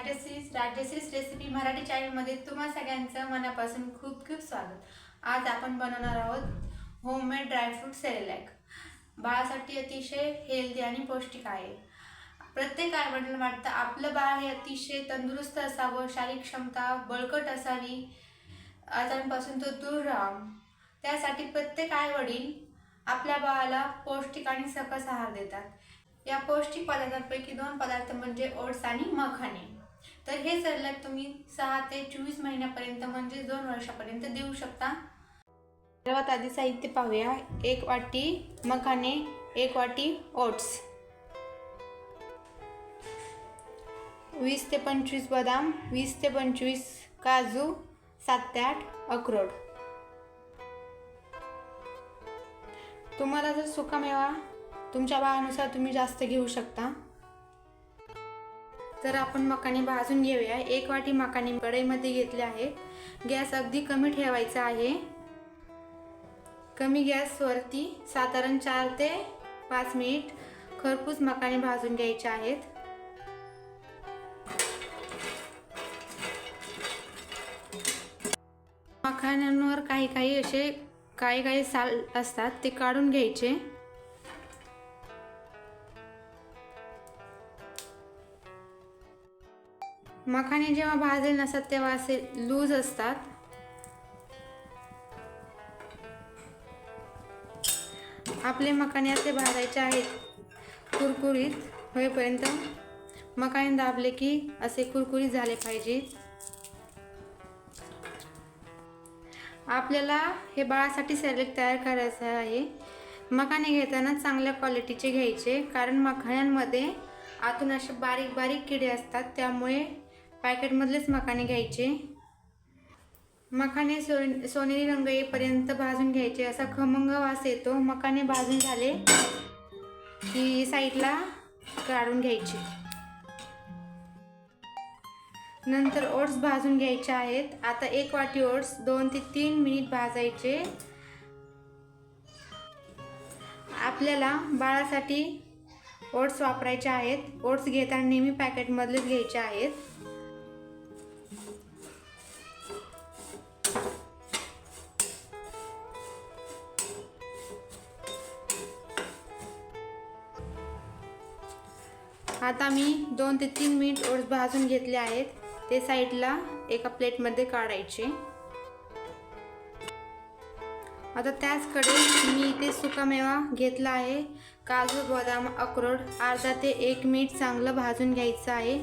राजश्रीज recipe Marathi चॅनलमध्ये तुम्हा सगळ्यांचं मनापासून खूप खूप स्वागत. आज आपण बनवणार आहोत होममेड ड्रायफ्रूट सेरेलॅक. बाळासाठी अतिशय हेल्दी आणि पौष्टिक आहे. प्रत्येक आईवडिलांना वाटतं आपलं बाळ हे अतिशय तंदुरुस्त असावं, शारीरिक क्षमता बळकट असावी, आजारांपासून तो दूर राहावा. त्यासाठी प्रत्येक आईवडील आपल्या बाळाला पौष्टिक आणि सकस आहार देतात. या पौष्टिक पदार्थांपैकी 2 पदार्थ म्हणजे ओट्स आणि मखाणे. तर हे सेरेलॅक तुम्ही 6 ते 24 महिन्यापर्यंत म्हणजे 2 वर्षापर्यंत देऊ शकता. सर्वात आधी साहित्य पाहूया. 1 वाटी मखाणे, 1 वाटी ओट्स, 20 ते 25 बदाम, 20 ते 25 काजू, 7 ते 8 अक्रोड. तुम्हाला जर सुकामेवा तुमच्या बाळानुसार तुम्ही जास्त घेऊ शकता. तर आपण मखाणे भाजून घेऊया. 1 वाटी मखाणे कढईमध्ये घेतले आहेत. गॅस अगदी कमी ठेवायचा आहे. कमी गॅसवरती साधारण 4 ते 5 मिनिट खरपूस मखाणे भाजून घ्यायचे आहेत. मखाण्यांवर काही असे काही साल असतात, ते काढून घ्यायचे. मखाणे जेव्हा भाजले नसतात तेव्हा असे लूज असतात. आपले मखाणे असे भाजायचे आहेत कुरकुरीत होईपर्यंत. मखाणे दाबले की असे कुरकुरीत झाले पाहिजे. आपल्याला हे बाळासाठी सेरेलॅक तयार करायचे आहे. मखाणे घेताना चांगल्या क्वालिटीचे घ्यायचे, कारण मखाण्यांमध्ये आतून असे बारीक बारीक किडे असतात, त्यामुळे पॅकेटमधलेच मखाणे घ्यायचे. मखाणे सोनेरी रंग येईपर्यंत भाजून घ्यायचे. असा खमंग वास येतो. मखाणे भाजून झाले की साईडला काढून घ्यायचे. नंतर ओट्स भाजून घ्यायचे आहेत. आता 1 वाटी ओट्स 2 ते 3 मिनिट भाजायचे. आपल्याला बाळासाठी ओट्स वापरायचे आहेत. ओट्स घेताना नेहमी पॅकेटमधलेच घ्यायचे आहेत. आता मी 2 ते 3 मिनिट ओट्स भाजून घेतले आहेत. ते साईडला एका प्लेटमध्ये काढायचे. आता त्याचकडे मी इथे सुकामेवा घेतला आहे. काजू, बदाम, अक्रोड अर्धा ते 1 मिनिट चांगलं भाजून घ्यायचं आहे.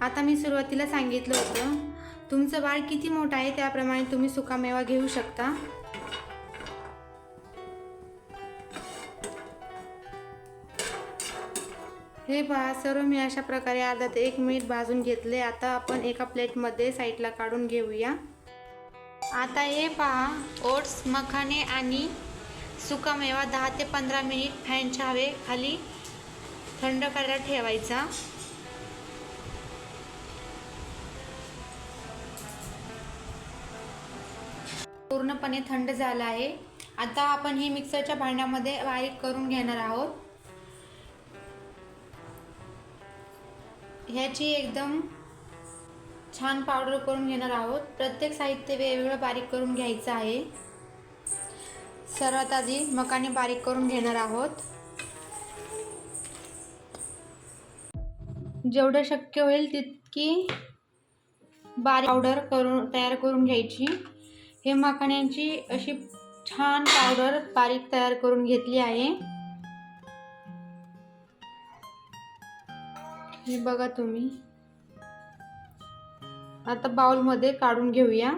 आता मी सुरुवातीला सांगितलं होतं, तुमचं बाळ किती मोठं आहे त्याप्रमाणे तुम्ही सुकामेवा घेऊ शकता. हे पहा, सर्व मी अशा प्रकारे अर्धा ते 1 मिनिट भाजून घेतले. आता आपण एका प्लेटमध्ये साईडला काढून घेऊया. आता हे पहा, ओट्स, मखाणे आणि सुकामेवा 10 ते 15 मिनिट फॅनच्या हवेखाली थंड करायला ठेवायचा. पूर्णपणे थंड झाला आहे. आता आपण हे मिक्सरच्या भांड्यामध्ये बारीक करून घेणार आहोत. ह्याची एकदम छान पावडर करून घेणार आहोत. प्रत्येक साहित्य वेगवेगळं बारीक करून घ्यायचं आहे. सर्वात आधी मखाणे बारीक करून घेणार आहोत. जेवढं शक्य होईल तितकी बारीक पावडर तयार करून घ्यायची. हे मखाण्यांची अशी छान पावडर बारीक तयार करून घेतली आहे. हे बघा तुम्ही. आता बाउलमध्ये काढून घेऊया.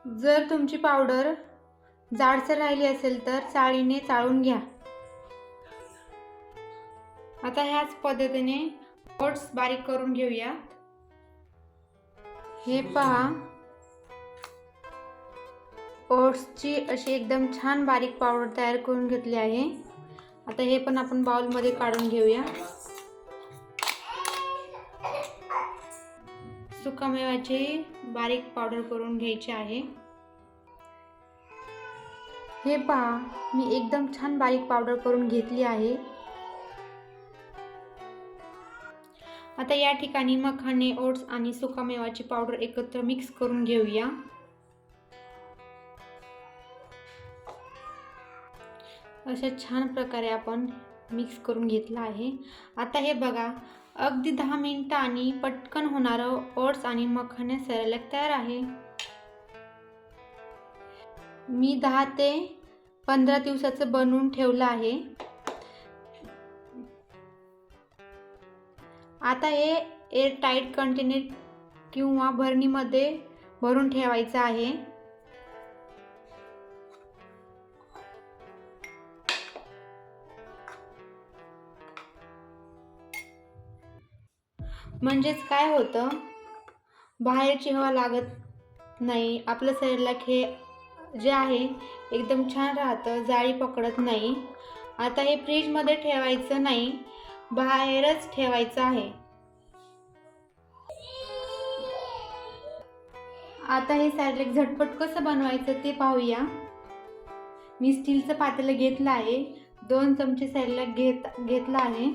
जर तुमची पावडर जाडसर राहिली असेल तर चाळीने चाळून घ्या. आता ह्याच पद्धतीने ओट्स बारीक करून घेऊया. हे पहा, ओट्सची अशी एकदम छान बारीक पावडर तयार करून घेतली आहे. आता हे पण आपण बाउलमध्ये काढून घेऊया. सुकामेव्याची बारीक पावडर करून घ्यायची आहे. हे पहा, मी एकदम छान बारीक पावडर करून घेतली आहे. आता या ठिकाणी मखाने, ओट्स आणि सुकामेवाची पावडर एकत्र मिक्स करून घेऊया. अशा छान प्रकारे आपण मिक्स करून घेतलं आहे. आता हे बघा, अगदी 10 मिनिटांनी पटकन होणारं ओट्स आणि मखाने सेरेलॅक तयार आहे. मी 10 ते 15 दिवसाचं बनवून ठेवलं आहे. आता हे एअर टाईट कंटेनर किंवा भरणीमध्ये भरून ठेवायचं आहे. म्हणजेच काय होतं, बाहेरची हवा लागत नाही. आपलं सेरेलॅक हे जे आहे एकदम छान राहतं, जाळी पकडत नाही. आता हे फ्रीजमध्ये ठेवायचं नाही, बाहेरच ठेवायचं आहे. आता हे सेरेलॅक झटपट कसं बनवायचं ते पाहूया. मी स्टीलचं पातेलं घेतलं आहे. 2 चमचे सेरेलॅक घेतला आहे.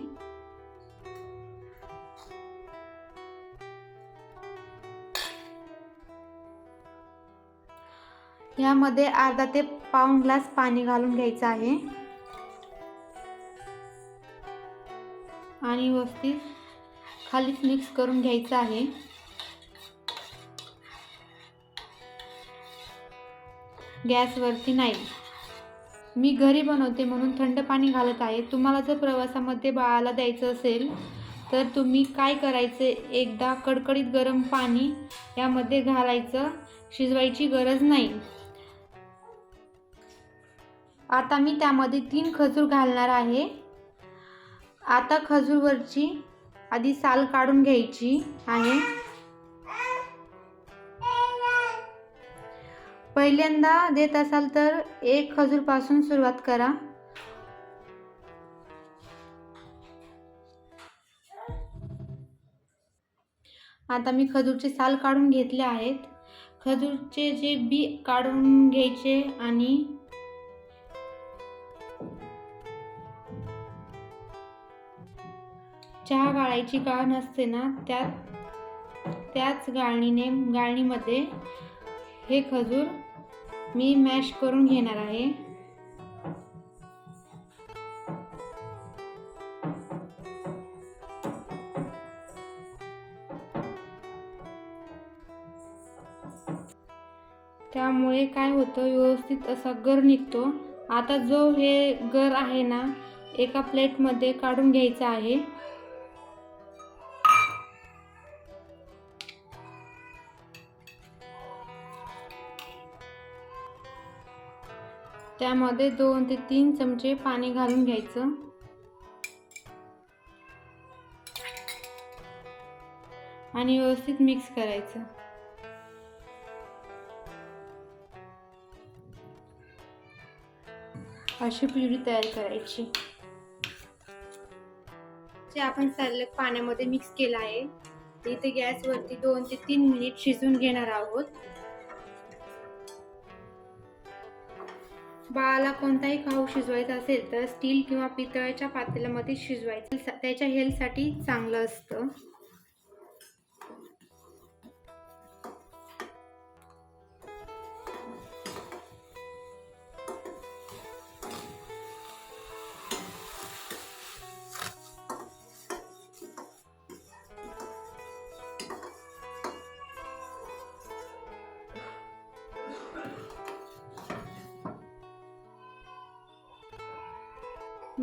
यामध्ये अर्धा ते पाऊण ग्लास पाणी घालून घ्यायचं आहे आणि व्यवस्थित खालीच मिक्स करून घ्यायचं आहे. गॅसवरती नाही. मी घरी बनवते म्हणून थंड पाणी घालत आहे. तुम्हाला जर प्रवासामध्ये बाळाला द्यायचं असेल तर तुम्ही काय करायचं, एकदा कडकडीत गरम पाणी यामध्ये घालायचं, शिजवायची गरज नाही. आता मी त्यामध्ये 3 खजूर घालणार आहे. आता खजूरवरची आधी साल काढून घ्यायची आहे. पहिल्यांदा देत असाल तर 1 खजूर पासून सुरुवात करा. आता मी खजूरचे साल काढून घेतले आहेत. खजूरचे जे बी काढून घ्यायचे आणि चहा गाळायची गाळ नसते ना, त्याच गाळणीमध्ये हे खजूर मी मॅश करून घेणार आहे. त्यामुळे काय होतं, व्यवस्थित असा गर निघतो. आता जो हे गर आहे ना, एका प्लेटमध्ये काढून घ्यायचा आहे. त्यामध्ये 2 ते 3 चमचे पाणी घालून घ्यायचं आणि व्यवस्थित मिक्स करायचं. अशी प्युरी तयार करायची. जे आपण सेरेलॅक पाण्यामध्ये मिक्स केलं आहे, इथे गॅसवरती 2 ते 3 मिनिट शिजवून घेणार आहोत. बाळाला कोणताही खाऊ शिजवायचा असेल तर स्टील किंवा पितळेच्या पातेल्यामध्ये शिजवायचं, त्याच्या हेल्थसाठी चांगलं असतं.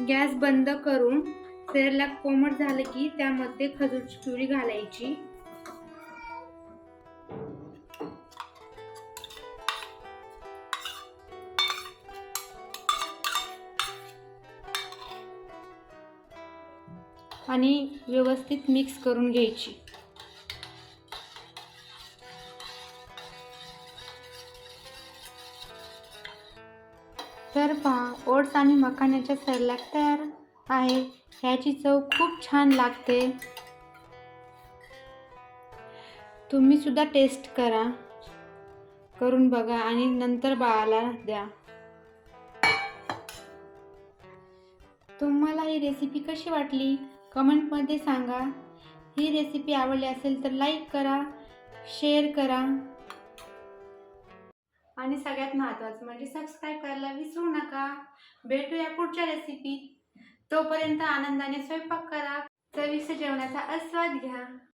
गॅस बंद करून सेरेलॅक कोमट झालं की त्यामध्ये खजूरची प्युरी घालायची. आणि व्यवस्थित मिक्स करून घ्यायची. तर पहा, ओट्स आणि मखाण्याच्या सेरेलॅक तयार आहे. ह्याची चव खूप छान लागते. तुम्ही सुद्धा टेस्ट करून बघा आणि नंतर बाळाला द्या. तुम्हाला ही रेसिपी कशी वाटली कमेंटमध्ये सांगा. ही रेसिपी आवडली असेल तर लाईक करा, शेअर करा आणि सगळ्यात महत्त्वाचं म्हणजे सबस्क्राईब करायला विसरू नका. भेटूया पुढच्या रेसिपीत. तोपर्यंत आनंदाने स्वयंपाक करा, चविष्ट जेवणाचा आस्वाद घ्या.